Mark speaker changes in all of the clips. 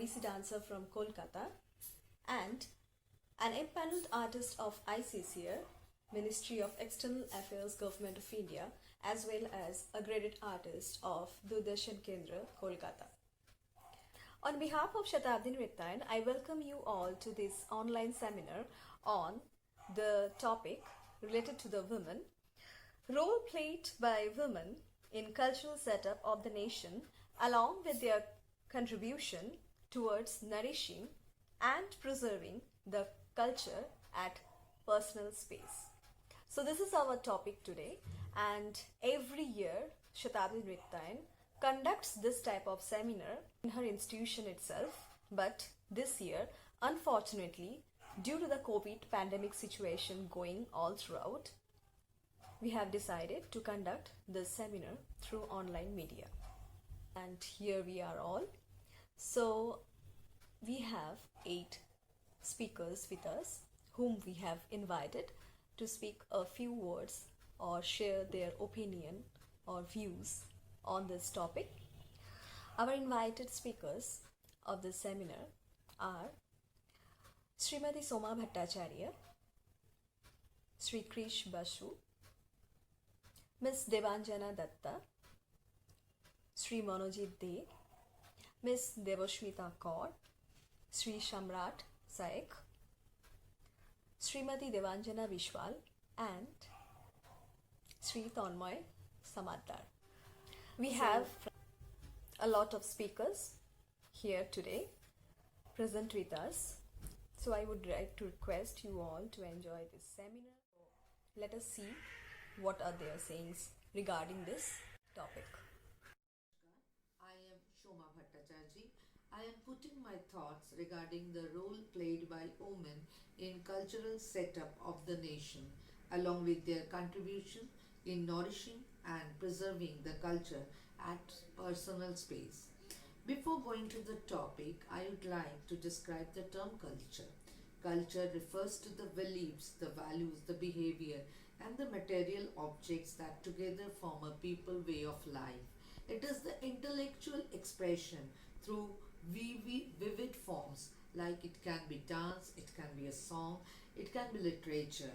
Speaker 1: Odissi dancer from Kolkata, and an empaneled artist of ICCR, Ministry of External Affairs, Government of India, as well as a graded artist of Doordarshan Kendra, Kolkata. On behalf of Shatabdi Nrityayan, I welcome you all to this online seminar on the topic related to the women, role played by women in cultural setup of the nation, along with their contribution towards nourishing and preserving the culture at personal space. So this is our topic today, and every year Shatabdi Nrityayan conducts this type of seminar in her institution itself, but this year, unfortunately, due to the COVID pandemic situation going all throughout, we have decided to conduct this seminar through online media. And here we are all. So we have 8 speakers with us whom we have invited to speak a few words or share their opinion or views on this topic. Our invited speakers of this seminar are Srimati Soma Bhattacharjee, Sri Krish Basu, Miss Devanjana Datta, Sri Manojit De, Miss Devashmita Kaur, Sri Samrat Shaikh, Srimati Devanjana Vishwal, and Sri Tanmoy Samadar. We have a lot of speakers here today present with us. So I would like to request you all to enjoy this seminar. Let us see what are their sayings regarding this topic.
Speaker 2: I am Soma Bhattacharjee. I am putting my thoughts regarding the role played by women in cultural setup of the nation, along with their contribution in nourishing and preserving the culture at personal space. Before going to the topic, I would like to describe the term culture. Culture refers to the beliefs, the values, the behavior, and the material objects that together form a people way of life. It is the intellectual expression through vivid forms, like it can be dance, it can be a song, it can be literature,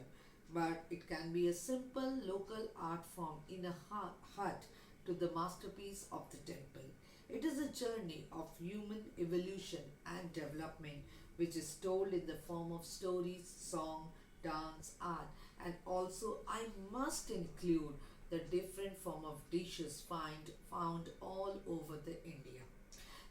Speaker 2: but it can be a simple local art form in a hut to the masterpiece of the temple. It is a journey of human evolution and development which is told in the form of stories, song, dance, art, and also I must include the different form of dishes found all over the India.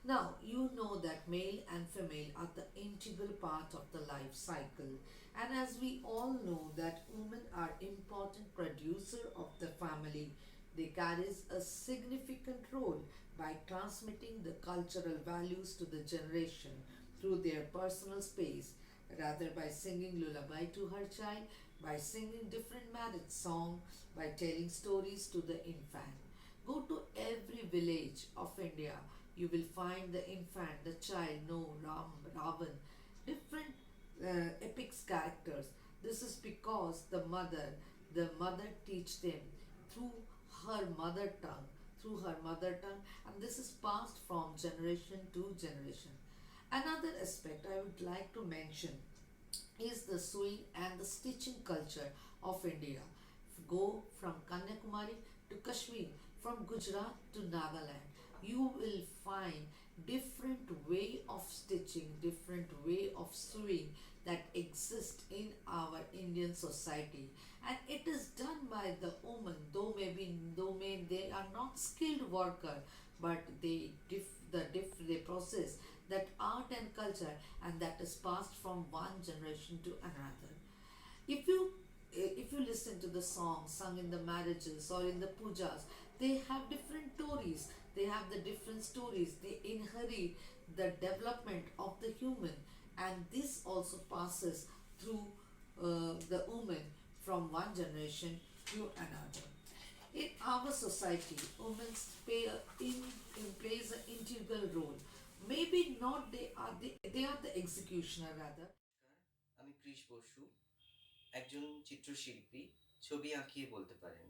Speaker 2: Now, you know that male and female are the integral part of the life cycle, and as we all know that women are important producer of the family, they carries a significant role by transmitting the cultural values to the generation through their personal space, rather by singing lullaby to her child, by singing different marriage song, by telling stories to the infant. Go to every village of India, you will find the infant, the child, no Ram, Ravan, different epics characters. This is because the mother teach them through her mother tongue, and this is passed from generation to generation. Another aspect I would like to mention is the sewing and the stitching culture of India. Go from Kanyakumari to Kashmir, from Gujarat to Nagaland, you will find different way of stitching, different way of sewing that exist in our Indian society, and it is done by the woman. Though they are not skilled worker, but they process that art and culture, and that is passed from one generation to another. If you listen to the songs sung in the marriages or in the pujas, they have different stories. They have the different stories. They inherit the development of the human, and this also passes through the woman from one generation to another. In our society, women plays an integral role. Maybe not they are the executioner rather.
Speaker 3: আমি কৃষ বসু, একজন চিত্রশিল্পী, ছবি আঁকিয়ে বলতে পারেন।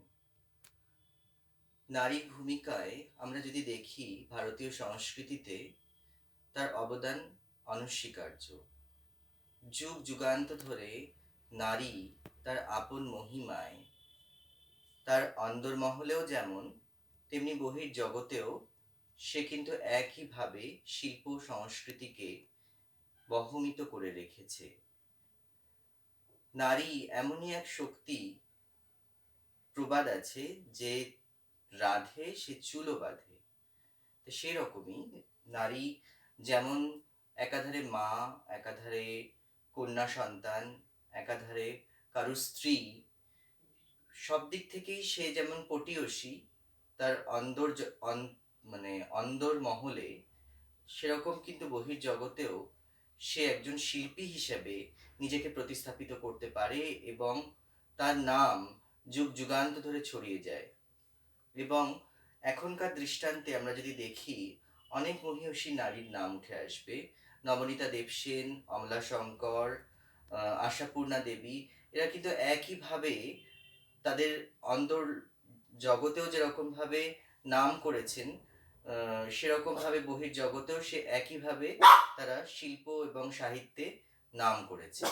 Speaker 3: নারীর ভূমিকায় আমরা যদি দেখি ভারতীয় সংস্কৃতিতে, তার অবদান অনস্বীকার্য। যুগ যুগান্ত ধরে নারী তার আপন মহিমায় তার অন্দরমহলেও যেমন তেমনি বহির্জগতেও সে কিন্তু একইভাবে শিল্প সংস্কৃতিকে বহমিত করে রেখেছে। নারী এমনই এক শক্তি, প্রবাদ আছে যে রাধে সে চুলো বাঁধে। তো সেরকমই নারী যেমন একাধারে মা, একাধারে কন্যা সন্তান, একাধারে কারুর স্ত্রী, সব দিক থেকেই সে যেমন পটিয়সী তার মানে অন্দর মহলে, সেরকম কিন্তু বহির্জগতেও সে একজন শিল্পী হিসেবে নিজেকে প্রতিস্থাপিত করতে পারে এবং তার নাম যুগ যুগান্ত ধরে ছড়িয়ে যায়। এবং এখনকার দৃষ্টান্তে আমরা যদি দেখি, অনেক মহিয়সী নারীর নাম উঠে আসবে। নবনীতা দেবসেন, অমলা শঙ্কর, আশাপূর্ণা দেবী, এরা কিন্তু একইভাবে তাদের অন্তর জগতেও যেরকমভাবে নাম করেছেন, সেরকমভাবে বহির্জগতেও সে একইভাবে তারা শিল্প এবং সাহিত্যে নাম করেছে।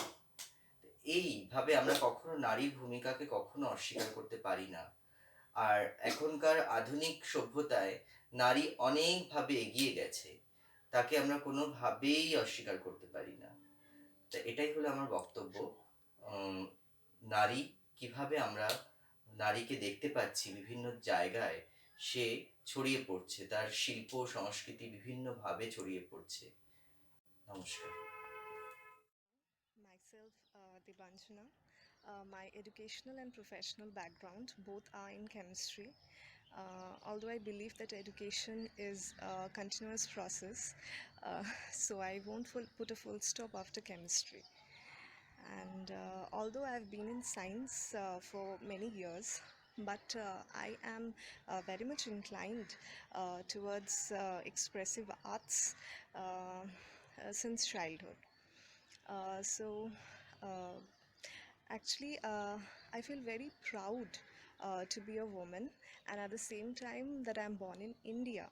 Speaker 3: এইভাবে আমরা কখনো নারীর ভূমিকাকে কখনো অস্বীকার করতে পারি না। আর এখনকার আধুনিক সভ্যতায় নারী অনেকভাবে এগিয়ে গেছে, তাকে আমরা কোনোভাবেই অস্বীকার করতে পারি না। তা এটাই হলো আমার বক্তব্য। নারী কিভাবে আমরা নারীকে দেখতে পাচ্ছি বিভিন্ন জায়গায়, সে ছড়িয়ে পড়ছে, তার শিল্প সংস্কৃতি বিভিন্নভাবে ছড়িয়ে পড়ছে। নমস্কার।
Speaker 4: Myself, Debanjana. My educational and professional background both are in chemistry. Although I believe that education is a continuous process, so I won't put a full stop after chemistry. And although I've been in science for many years, but I am very much inclined towards expressive arts since childhood. So, uh, actually, I feel very proud to be a woman, and at the same time that I'm born in India,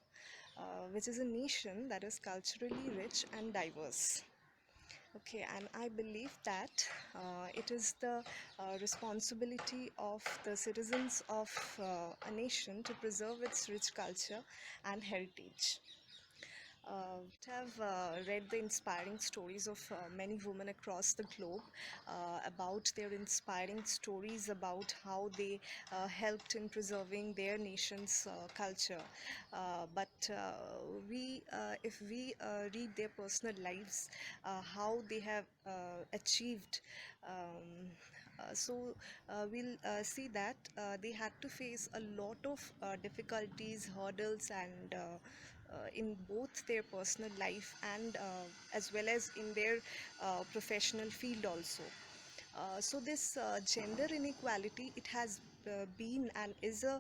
Speaker 4: which is a nation that is culturally rich and diverse. Okay, and I believe that it is the responsibility of the citizens of a nation to preserve its rich culture and heritage. Have read the inspiring stories of many women across the globe about their inspiring stories about how they helped in preserving their nation's culture. If we read their personal lives, how they have achieved. We'll see that they had to face a lot of difficulties, hurdles, and in both their personal life and as well as in their professional field also. So this gender inequality, it has been and is a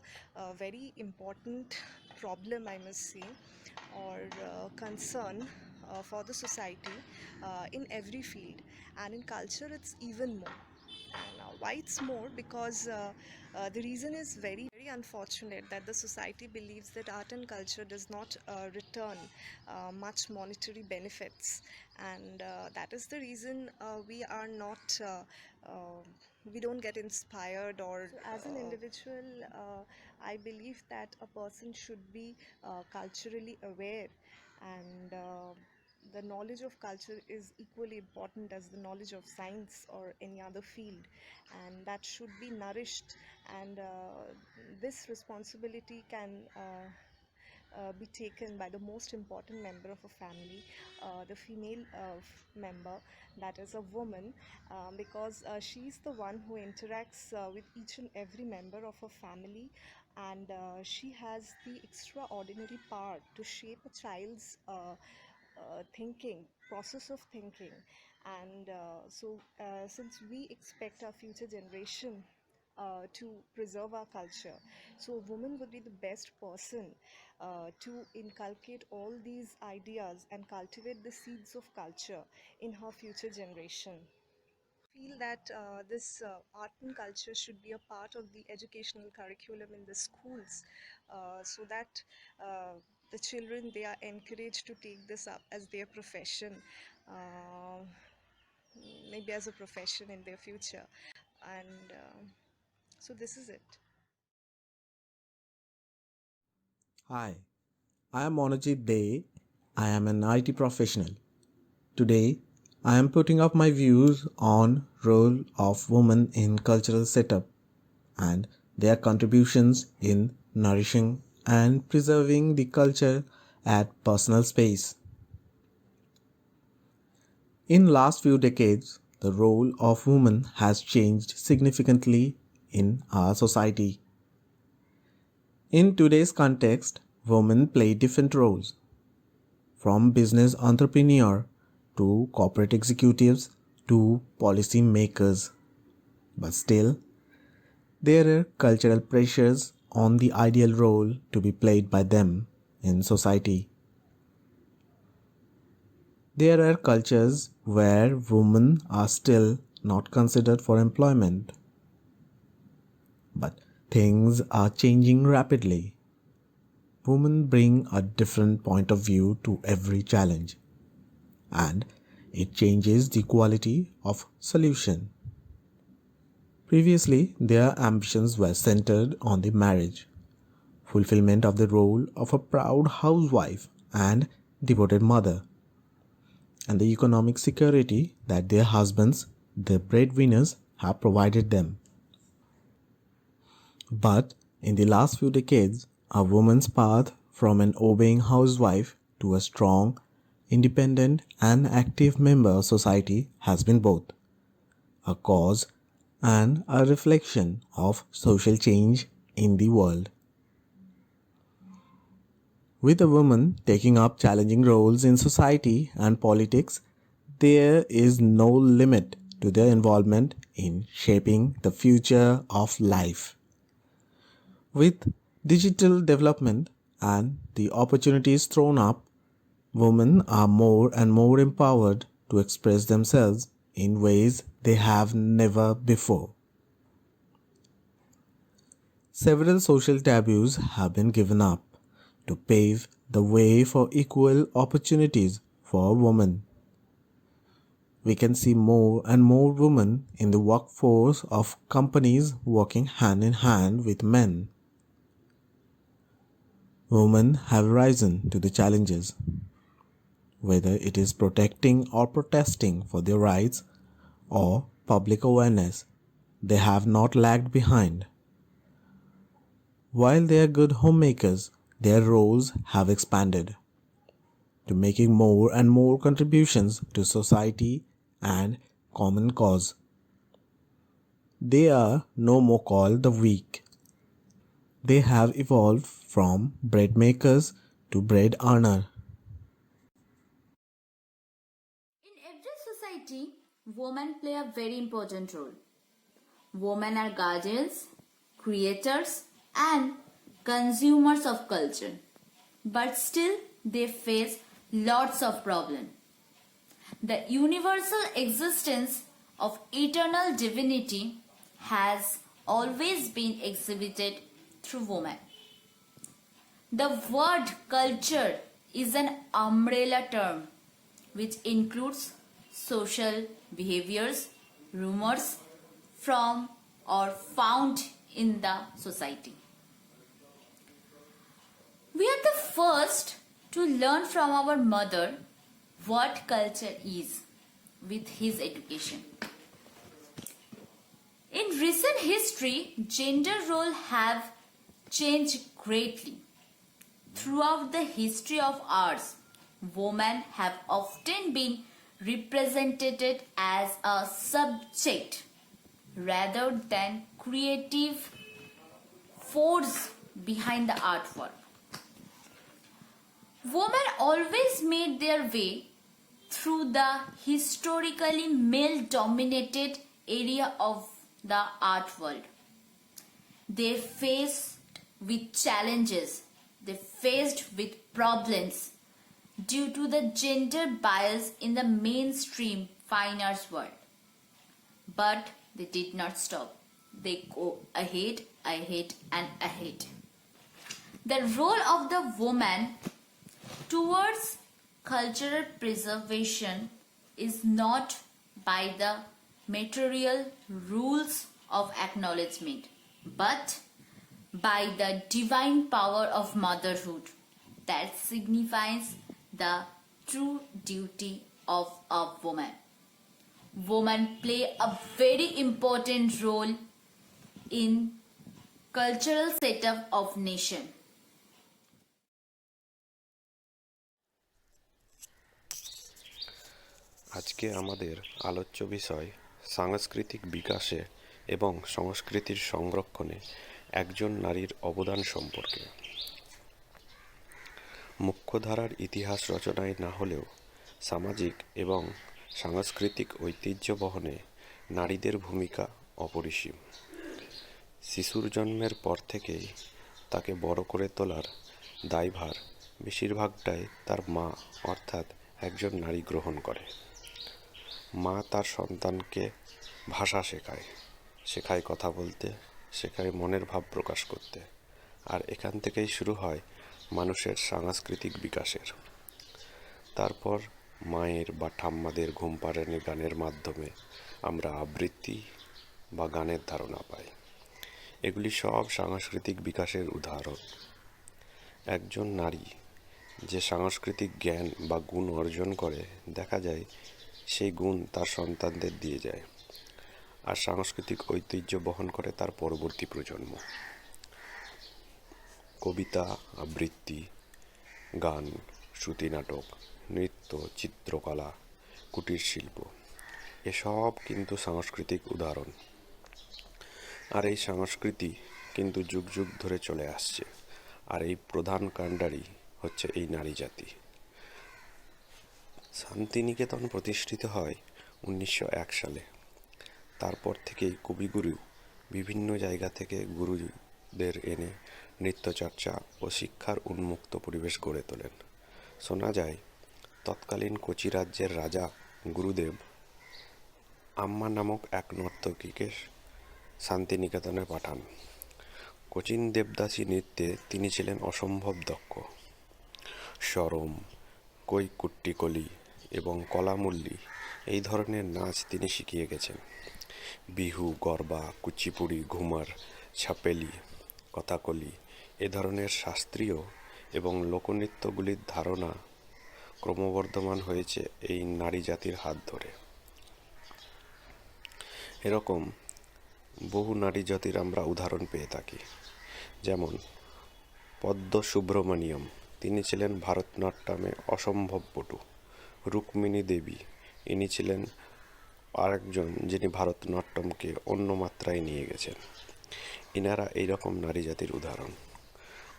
Speaker 4: very important problem, I must say, or concern for the society in every field, and in culture it's even more. And why it's more? Because the reason is very unfortunate that the society believes that art and culture does not return much monetary benefits, and that is the reason we are not. We don't get inspired, or as an individual, I believe that a person should be culturally aware, and the knowledge of culture is equally important as the knowledge of science or any other field, and that should be nourished. And this responsibility can be taken by the most important member of a family, the female member, that is a woman, because she's the one who interacts with each and every member of a family, and she has the extraordinary power to shape a child's thinking, process of thinking. And since we expect our future generation to preserve our culture, so a woman would be the best person to inculcate all these ideas and cultivate the seeds of culture in her future generation. Feel that this art and culture should be a part of the educational curriculum in the schools, so that the children, they are encouraged to take this up as their profession, uh, maybe as a profession in their future. And so this is it.
Speaker 5: Hi, I am Monojit Day. I am an IT professional. Today, I am putting up my views on role of women in cultural setup and their contributions in nourishing and preserving the culture at personal space. In last few decades, the role of women has changed significantly in our society. In today's context, women play different roles, from business entrepreneur to corporate executives to policy makers. But still, there are cultural pressures on the ideal role to be played by them in society. There are cultures where women are still not considered for employment. But things are changing rapidly. Women bring a different point of view to every challenge, and it changes the quality of solution. Previously, their ambitions were centered on the marriage, fulfillment of the role of a proud housewife and devoted mother, and the economic security that their husbands, the breadwinners, have provided them. But in the last few decades, a woman's path from an obeying housewife to a strong, independent, and active member of society has been both a cause and a reflection of social change in the world. With a woman taking up challenging roles in society and politics, there is no limit to their involvement in shaping the future of life. With digital development and the opportunities thrown up, women are more and more empowered to express themselves in ways they have never before. Several social taboos have been given up to pave the way for equal opportunities for women. We can see more and more women in the workforce of companies working hand in hand with men. Women have risen to the challenges, whether it is protecting or protesting for their rights or public awareness. They have not lagged behind. While they are good homemakers, their roles have expanded to making more and more contributions to society and common cause. They are no more called the weak. They have evolved from bread makers to bread earner.
Speaker 6: In every society, women play a very important role. Women are guardians, creators, and consumers of culture. But still, they face lots of problems. The universal existence of eternal divinity has always been exhibited through women. The word culture is an umbrella term which includes social behaviors, rumors from or found in the society. We are the first to learn from our mother what culture is with his education. In recent history, gender roles have changed greatly. Throughout the history of ours, women have often been represented as a subject rather than creative force behind the artwork. Women always made their way through the historically male-dominated area of the art world. They faced with challenges, they faced with problems due to the gender bias in the mainstream fine arts world. But they did not stop. They go ahead, and ahead. The role of the woman towards cultural preservation is not by the material rules of acknowledgement, but by the divine power of motherhood that signifies the true duty of a woman. Women play a very important role in cultural setup of nation.
Speaker 7: আজকে আমাদের আলোচ্য বিষয় সাংস্কৃতিক বিকাশে এবং সংস্কৃতির সংরক্ষণে একজন নারীর অবদান সম্পর্কে। মুখ্যধারার ইতিহাস রচনায় না হলেও সামাজিক এবং সাংস্কৃতিক ঐতিহ্য বহনে নারীদের ভূমিকা অপরিসীম। শিশুর জন্মের পর থেকেই তাকে বড় করে তোলার দায়ভার বেশিরভাগটাই তার মা অর্থাৎ একজন নারী গ্রহণ করে। মা তার সন্তানকে ভাষা শেখায় কথা বলতে, শেখায় মনের ভাব প্রকাশ করতে, আর এখান থেকেই শুরু হয় মানুষের সাংস্কৃতিক বিকাশের। তারপর মায়ের বা ঠাম্মাদের ঘুম পাড়ানি গানের মাধ্যমে আমরা আবৃত্তি বা গানের ধারণা পাই। এগুলি সব সাংস্কৃতিক বিকাশের উদাহরণ। একজন নারী যে সাংস্কৃতিক জ্ঞান বা গুণ অর্জন করে, দেখা যায় সেই গুণ তার সন্তানদের দিয়ে যায়, আর সাংস্কৃতিক ঐতিহ্য বহন করে তার পরবর্তী প্রজন্ম। কবিতা, আবৃত্তি, গান, শ্রুতি নাটক, নৃত্য, চিত্রকলা, কুটির শিল্প এসব কিন্তু সাংস্কৃতিক উদাহরণ। আর এই সংস্কৃতি কিন্তু যুগ যুগ ধরে চলে আসছে, আর এই প্রধান কাণ্ডারি হচ্ছে এই নারী জাতি। শান্তিনিকেতন প্রতিষ্ঠিত হয় 1901 সালে। তারপর থেকেই কবিগুরু বিভিন্ন জায়গা থেকে গুরুদের এনে নৃত্যচর্চা ও শিক্ষার উন্মুক্ত পরিবেশ গড়ে তোলেন। শোনা যায় তৎকালীন কোচি রাজ্যের রাজা গুরুদেব আম্মা নামক এক নর্তকীকে শান্তিনিকেতনে পাঠান। কোচিন দেবদাসী নৃত্যে তিনি ছিলেন অসম্ভব দক্ষ। সরম, কৈকুট্টিকলি এবং কলামুল্লি এই ধরনের নাচ তিনি শিখিয়ে গেছেন। বিহু, গরবা, কুচিপুড়ি, ঘুমার, ছাপেলি, কথাকলি এ ধরনের শাস্ত্রীয় এবং লোকনৃত্যগুলির ধারণা ক্রমবর্ধমান হয়েছে এই নারী জাতির হাত ধরে। এরকম বহু নারী জাতির আমরা উদাহরণ পেয়ে থাকি, যেমন পদ্ম সুব্রমণিয়ম, তিনি ছিলেন ভারতনাট্যমে অসম্ভব পটু। রুক্মিণী দেবী, ইনি ছিলেন আরেকজন যিনি ভারতনাট্যমকে অন্য মাত্রায় নিয়ে গেছেন। ইনারা এইরকম নারী জাতির উদাহরণ।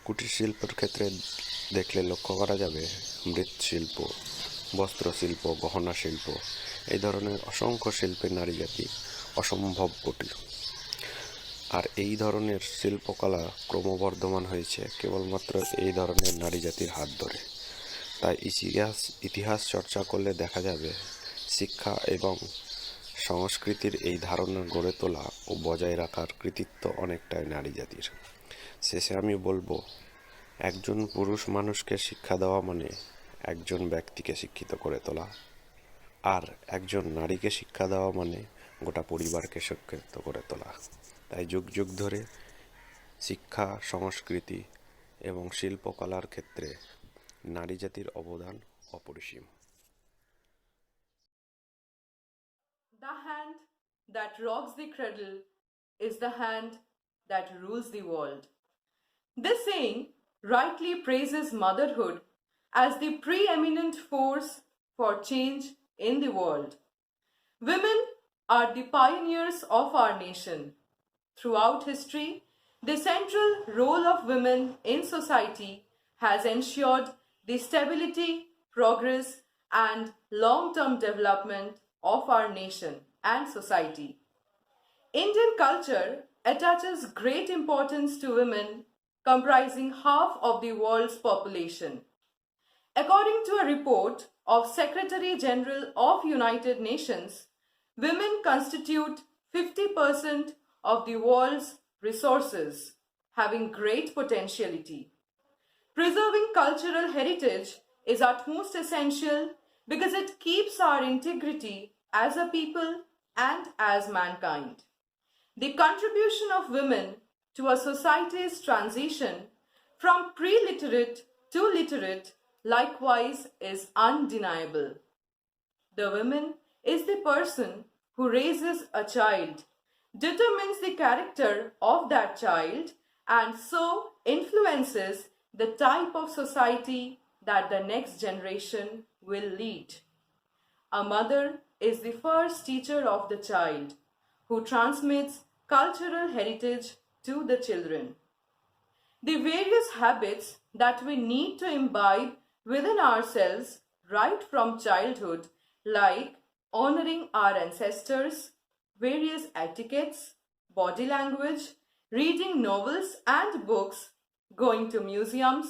Speaker 7: কুটির শিল্পের ক্ষেত্রে দেখলে লক্ষ্য করা যাবে মৃৎশিল্প, বস্ত্রশিল্প, গহনা শিল্প এই ধরনের অসংখ্য শিল্পে নারী জাতি অসম্ভব পটু। আর এই ধরনের শিল্পকলা ক্রমবর্ধমান হয়েছে কেবলমাত্র এই ধরনের নারী জাতির হাত ধরে। তাই ইতিহাস চর্চা করলে দেখা যাবে শিক্ষা এবং সংস্কৃতির এই ধারণা গড়ে তোলা ও বজায় রাখার কৃতিত্ব অনেকটাই নারী জাতির। শেষে আমি বলবো, একজন পুরুষ মানুষকে শিক্ষা দেওয়া মানে একজন ব্যক্তিকে শিক্ষিত করে তোলা, আর একজন নারীকে শিক্ষা দেওয়া মানে গোটা পরিবারকে শিক্ষিত করে তোলা। তাই যুগ যুগ ধরে শিক্ষা, সংস্কৃতি এবং শিল্পকলার ক্ষেত্রে নারী জাতির অবদান অপরিসীম।
Speaker 8: The hand that rocks the cradle is the hand that rules the world. This saying rightly praises motherhood as the preeminent force for change in the world. Women are the pioneers of our nation. Throughout history, the central role of women in society has ensured the stability, progress, and long-term development of our nation and society. Indian culture attaches great importance to women, comprising half of the world's population. According to a report of Secretary General of United Nations, women constitute 50% of the world's resources, having great potentiality. Preserving cultural heritage is utmost essential because it keeps our integrity as a people and as mankind. The contribution of women to a society's transition from pre-literate to literate likewise is undeniable. The woman is the person who raises a child, determines the character of that child, and so influences the type of society that the next generation will lead. A mother is the first teacher of the child, who transmits cultural heritage to the children. The various habits that we need to imbibe within ourselves right from childhood, like honoring our ancestors, various etiquettes, body language, reading novels and books, going to museums,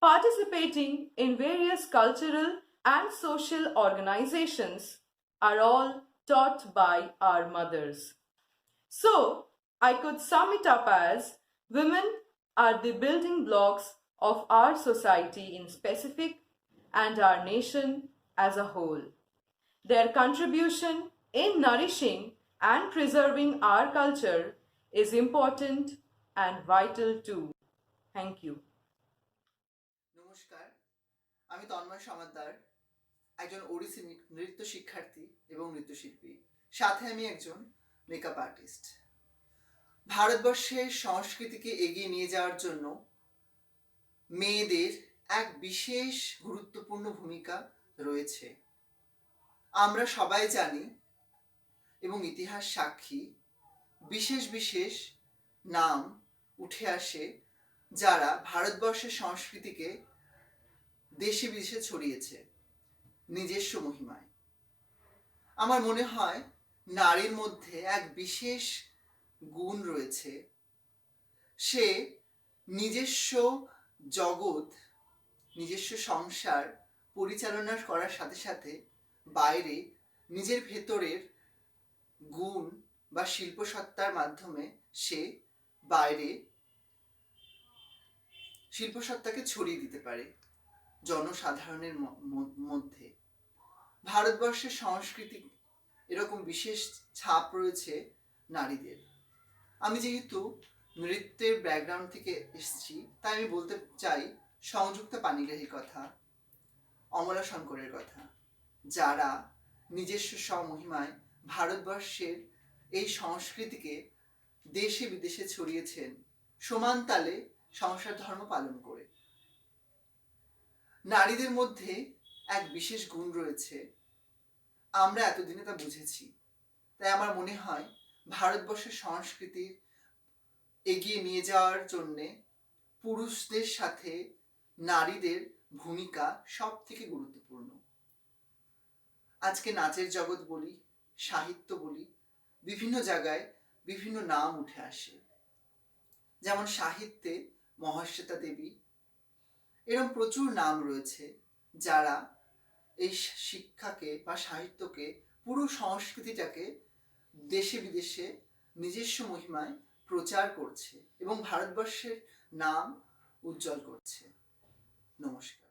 Speaker 8: participating in various cultural and social organizations, are all taught by our mothers. So, I could sum it up as women are the building blocks of our society in specific and our nation as a whole. Their contribution in nourishing and preserving our culture is important and vital too. Thank you.
Speaker 9: নমস্কার, আমি তন্ময় সমাদ্দার, একজন ওড়িশি নৃত্য শিক্ষার্থী এবং নৃত্যশিল্পী। সাথে আমি একজন মেকআপ আর্টিস্ট। ভারতবর্ষের সংস্কৃতিকে এগিয়ে নিয়ে যাওয়ার জন্য মেয়েদের এক বিশেষ গুরুত্বপূর্ণ ভূমিকা রয়েছে। আমরা সবাই জানি এবং ইতিহাস সাক্ষী বিশেষ বিশেষ নাম উঠে আসে যারা ভারতবর্ষের সংস্কৃতিকে দেশে বিদেশে ছড়িয়েছে নিজস্ব মহিমায়। আমার মনে হয় নারীর মধ্যে এক বিশেষ গুণ রয়েছে, সে নিজস্ব জগৎ, নিজস্ব সংসার পরিচালনা করার সাথে সাথে বাইরে নিজের ভেতরের গুণ বা শিল্পসত্তার মাধ্যমে সে বাইরে শিল্পসত্তাকে ছড়িয়ে দিতে পারে জনসাধারণের মধ্যে। ভারতবর্ষের সংস্কৃতি এরকম বিশেষ ছাপ রয়েছে নারীদের। আমি যেহেতু নৃত্যের ব্যাকগ্রাউন্ড থেকে এসেছি, তাই আমি বলতে চাই সংযুক্তা পানিগ্রাহীর কথা, অমলা শঙ্করের কথা, যারা নিজস্ব স্বমহিমায় ভারতবর্ষের এই সংস্কৃতিকে দেশে বিদেশে ছড়িয়েছেন সমান তালে সংসার ধর্ম পালন করে। নারীদের মধ্যে এক বিশেষ গুণ রয়েছে, আমরা এতদিনে তা বুঝেছি। তাই আমার মনে হয় ভারতবর্ষের সংস্কৃতির এগিয়ে নিয়ে যাওয়ার জন্যে পুরুষদের সাথে নারীদের ভূমিকা সব থেকে গুরুত্বপূর্ণ। আজকে নাচের জগৎ বলি, সাহিত্য বলি, বিভিন্ন জায়গায় বিভিন্ন নাম উঠে আসে। যেমন সাহিত্যে মহাশ্বেতা দেবী, এরকম প্রচুর নাম রয়েছে যারা এই শিক্ষাকে বা সাহিত্যকে, পুরো সংস্কৃতিটাকে দেশে বিদেশে নিজস্ব মহিমায় প্রচার করছে এবং ভারতবর্ষের নাম উজ্জ্বল করছে। নমস্কার।